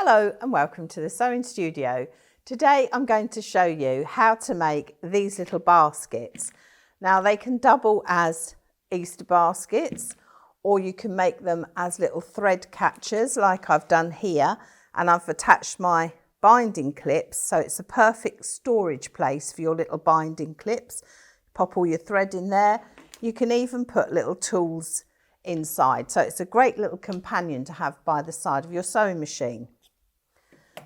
Hello and welcome to the Sewing Studio. Today I'm going to show you how to make these little baskets. Now they can double as Easter baskets, or you can make them as little thread catchers like I've done here, and I've attached my binding clips so it's a perfect storage place for your little binding clips. Pop all your thread in there. You can even put little tools inside, so it's a great little companion to have by the side of your sewing machine.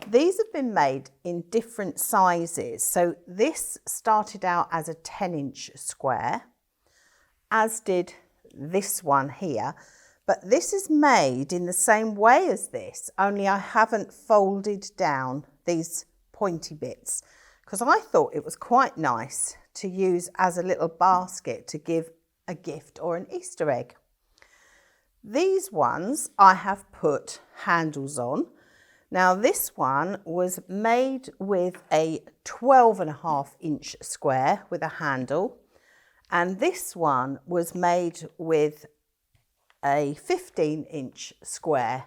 These have been made in different sizes. So this started out as a 10-inch square, as did this one here, but this is made in the same way as this, only I haven't folded down these pointy bits because I thought it was quite nice to use as a little basket to give a gift or an Easter egg. These ones I have put handles on. Now this one was made with a 12.5-inch square with a handle, and this one was made with a 15-inch square,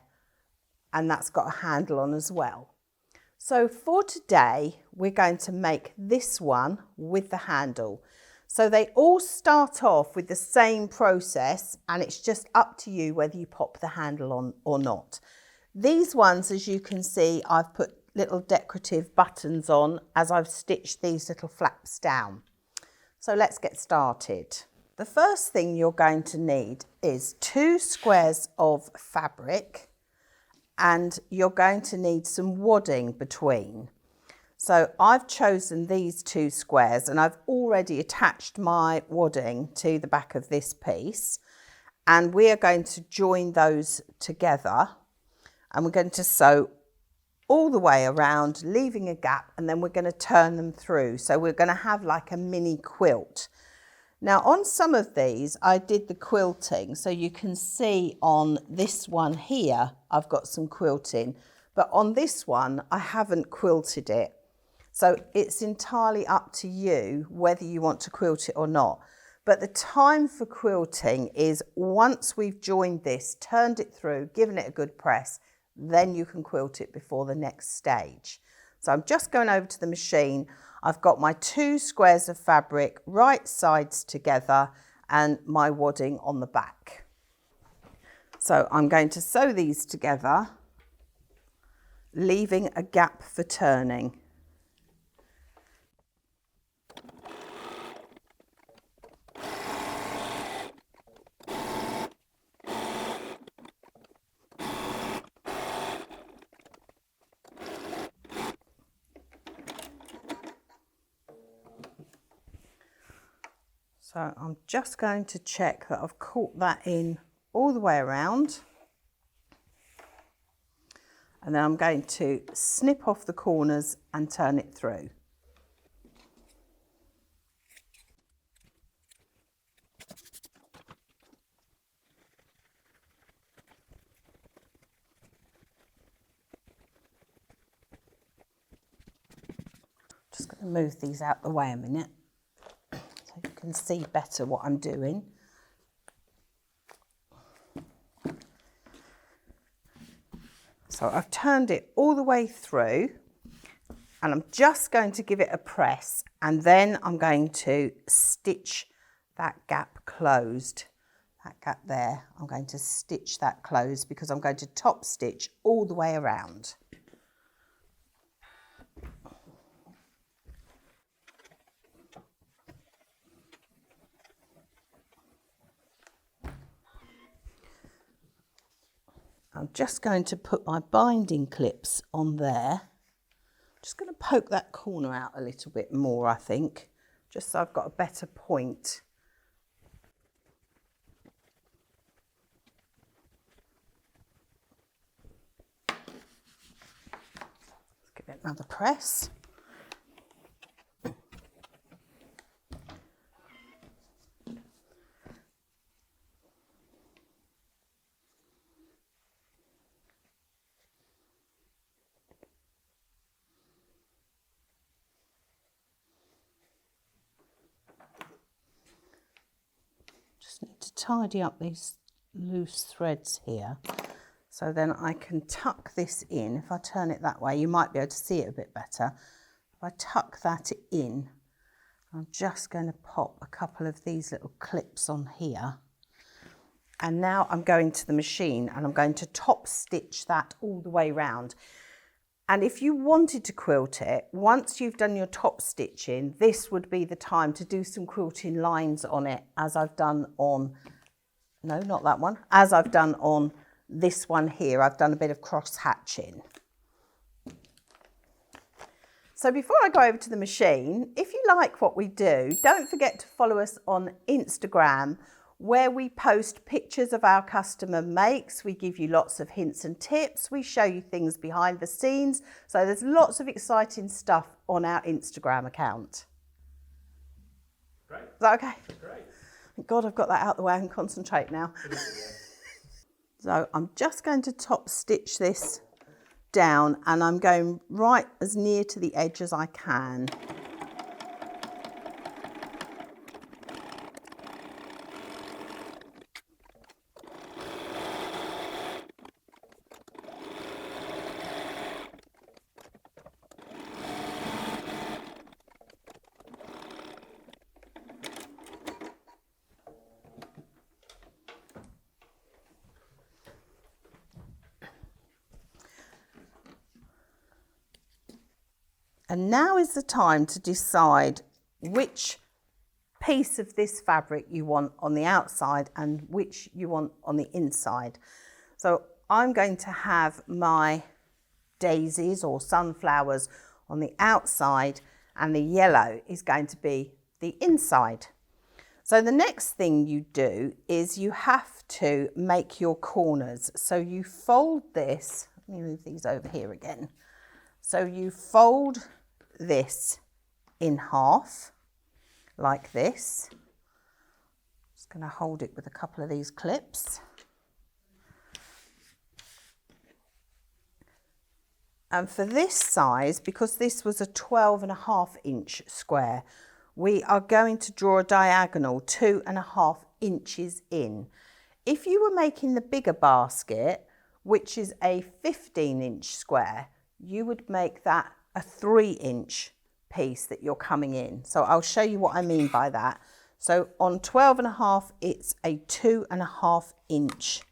and that's got a handle on as well. So for today we're going to make this one with the handle. So they all start off with the same process, and it's just up to you whether you pop the handle on or not. These ones, as you can see, I've put little decorative buttons on as I've stitched these little flaps down. So let's get started. The first thing you're going to need is 2 squares of fabric, and you're going to need some wadding between. So I've chosen these 2 squares, and I've already attached my wadding to the back of this piece, and we are going to join those together, and we're going to sew all the way around, leaving a gap, and then we're going to turn them through. So we're going to have like a mini quilt. Now on some of these I did the quilting, so you can see on this one here I've got some quilting, but on this one I haven't quilted it. So it's entirely up to you whether you want to quilt it or not. But the time for quilting is once we've joined this, turned it through, given it a good press, then you can quilt it before the next stage. So I'm just going over to the machine. I've got my 2 squares of fabric right sides together and my wadding on the back. So I'm going to sew these together, leaving a gap for turning. So I'm just going to check that I've caught that in all the way around. And then I'm going to snip off the corners and turn it through. Just going to move these out the way a minute, so you can see better what I'm doing. So I've turned it all the way through, and I'm just going to give it a press, and then I'm going to stitch that gap closed. That gap there, I'm going to stitch that closed because I'm going to top stitch all the way around. I'm just going to put my binding clips on there. Just going to poke that corner out a little bit more, I think, just so I've got a better point. Let's give it another press. Just need to tidy up these loose threads here So then I can tuck this in. If I turn it that way, you might be able to see it a bit better. If I tuck that in, I'm just going to pop a couple of these little clips on here. And now I'm going to the machine and I'm going to top stitch that all the way round. And if you wanted to quilt it, once you've done your top stitching, this would be the time to do some quilting lines on it, as I've done on, no, not that one, as I've done on this one here. I've done a bit of cross hatching. So before I go over to the machine, if you like what we do, don't forget to follow us on Instagram, where we post pictures of our customer makes. We give you lots of hints and tips. We show you things behind the scenes. So there's lots of exciting stuff on our Instagram account. Great. Is that okay? Great. Thank God I've got that out of the way and concentrate now. So I'm just going to top stitch this down and I'm going right as near to the edge as I can. And now is the time to decide which piece of this fabric you want on the outside and which you want on the inside. So I'm going to have my daisies or sunflowers on the outside and the yellow is going to be the inside. So the next thing you do is you have to make your corners. So you fold this, let me move these over here again. So you fold this in half like this. Just going to hold it with a couple of these clips. And for this size, because this was a 12.5-inch square, we are going to draw a diagonal 2.5 inches in. If you were making the bigger basket, which is a 15-inch square, you would make that a 3-inch piece that you're coming in. So I'll show you what I mean by that. So on 12.5, it's a 2.5-inch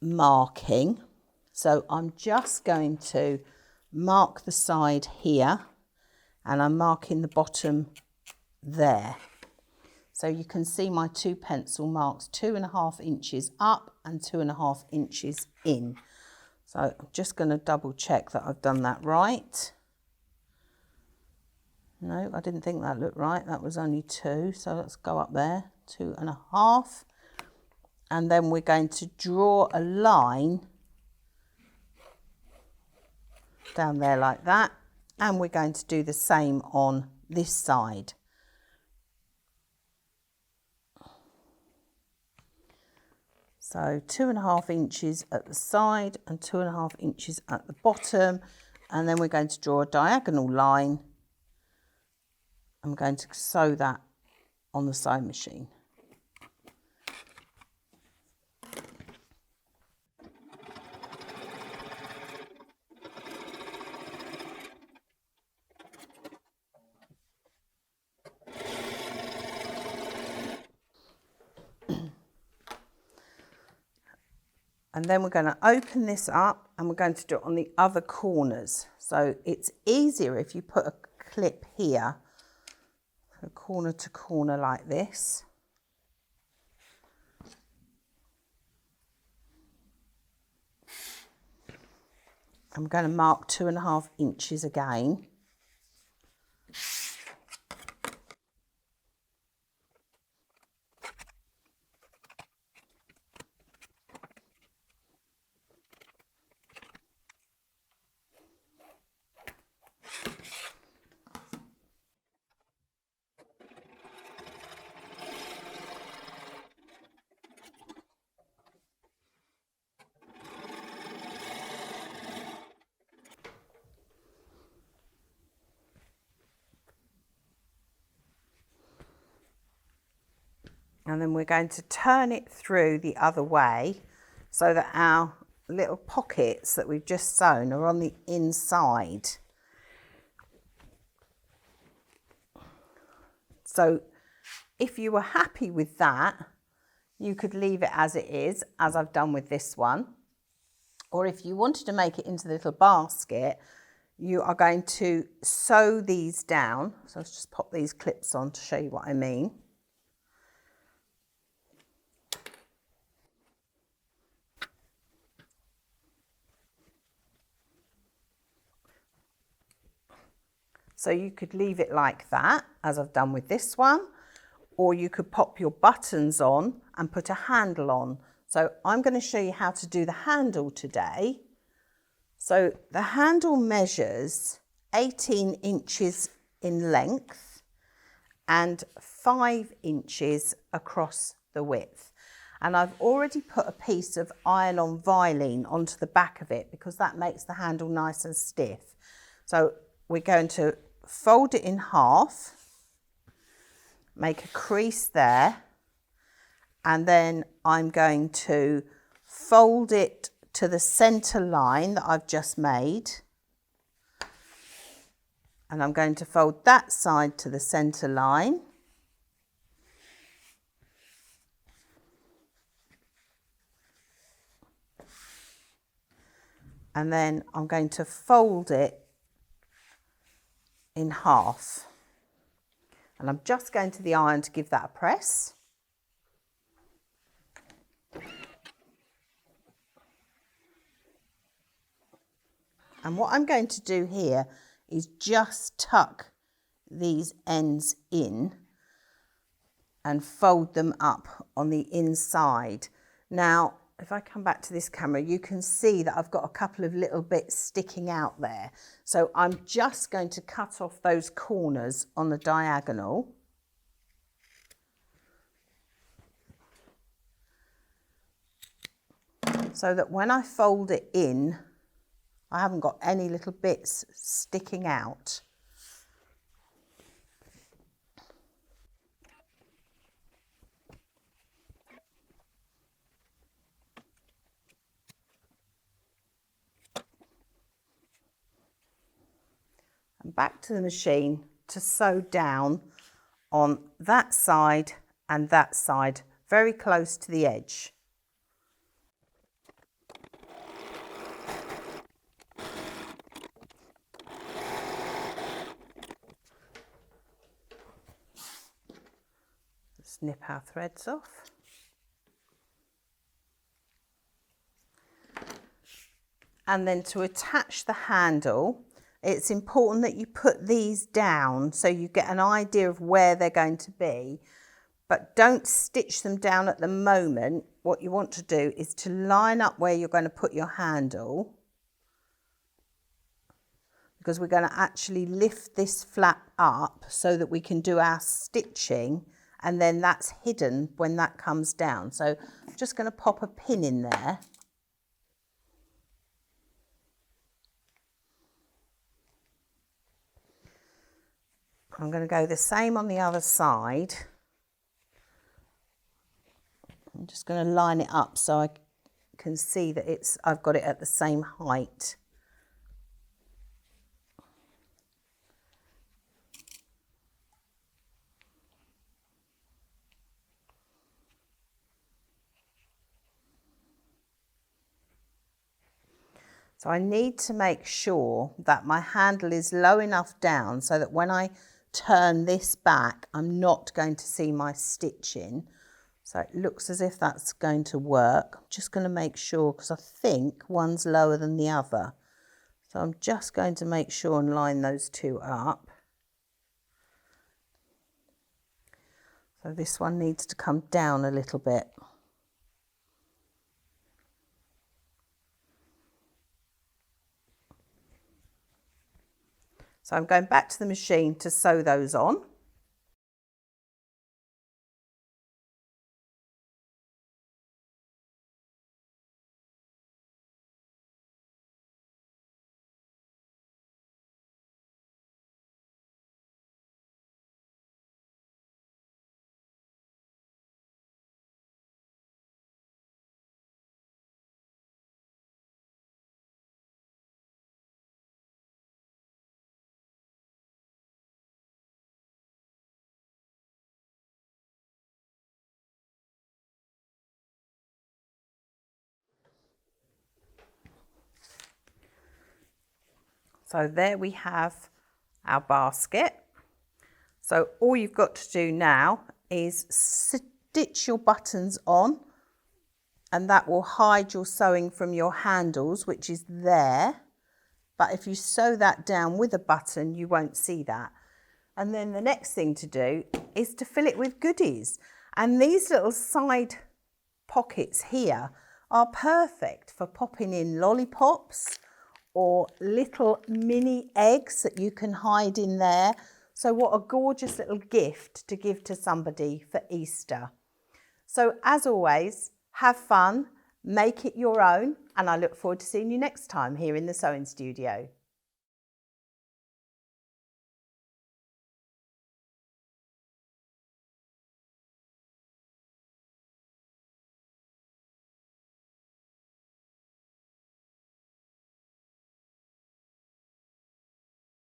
marking. So I'm just going to mark the side here and I'm marking the bottom there. So you can see my 2 pencil marks, 2.5 inches up and 2.5 inches in. So I'm just going to double check that I've done that right. No, I didn't think that looked right. That was only 2. So let's go up there, 2.5. And then we're going to draw a line down there like that. And we're going to do the same on this side. So 2.5 inches at the side and 2.5 inches at the bottom. And then we're going to draw a diagonal line. I'm going to sew that on the sewing machine. And then we're going to open this up and we're going to do it on the other corners. So it's easier if you put a clip here, corner to corner like this. I'm going to mark 2.5 inches again. And then we're going to turn it through the other way. so that our little pockets that we've just sewn are on the inside. So if you were happy with that, you could leave it as it is, as I've done with this one. Or if you wanted to make it into the little basket, you are going to sew these down. So let's just pop these clips on to show you what I mean. So you could leave it like that, as I've done with this one, or you could pop your buttons on and put a handle on. So I'm going to show you how to do the handle today. So the handle measures 18 inches in length and 5 inches across the width. And I've already put a piece of iron-on Vilene onto the back of it because that makes the handle nice and stiff. So we're going to fold it in half, make a crease there, and then I'm going to fold it to the center line that I've just made, and I'm going to fold that side to the center line, and then I'm going to fold it in half, and I'm just going to the iron to give that a press. And what I'm going to do here is just tuck these ends in and fold them up on the inside. Now, if I come back to this camera, you can see that I've got a couple of little bits sticking out there. So I'm just going to cut off those corners on the diagonal. So that when I fold it in, I haven't got any little bits sticking out. And back to the machine to sew down on that side and that side, very close to the edge. Snip our threads off. And then to attach the handle, it's important that you put these down so you get an idea of where they're going to be, but don't stitch them down at the moment. What you want to do is to line up where you're going to put your handle, because we're going to actually lift this flap up so that we can do our stitching, and then that's hidden when that comes down. So I'm just going to pop a pin in there. I'm going to go the same on the other side. I'm just going to line it up so I can see that I've got it at the same height. So I need to make sure that my handle is low enough down so that when I turn this back, I'm not going to see my stitching. So it looks as if that's going to work. I'm just going to make sure, because I think one's lower than the other. So I'm just going to make sure and line those two up. So this one needs to come down a little bit. So I'm going back to the machine to sew those on. So there we have our basket. So all you've got to do now is stitch your buttons on, and that will hide your sewing from your handles, which is there. But if you sew that down with a button, you won't see that. And then the next thing to do is to fill it with goodies. And these little side pockets here are perfect for popping in lollipops or little mini eggs that you can hide in there. So what a gorgeous little gift to give to somebody for Easter. So as always, have fun, make it your own, and I look forward to seeing you next time here in the sewing studio.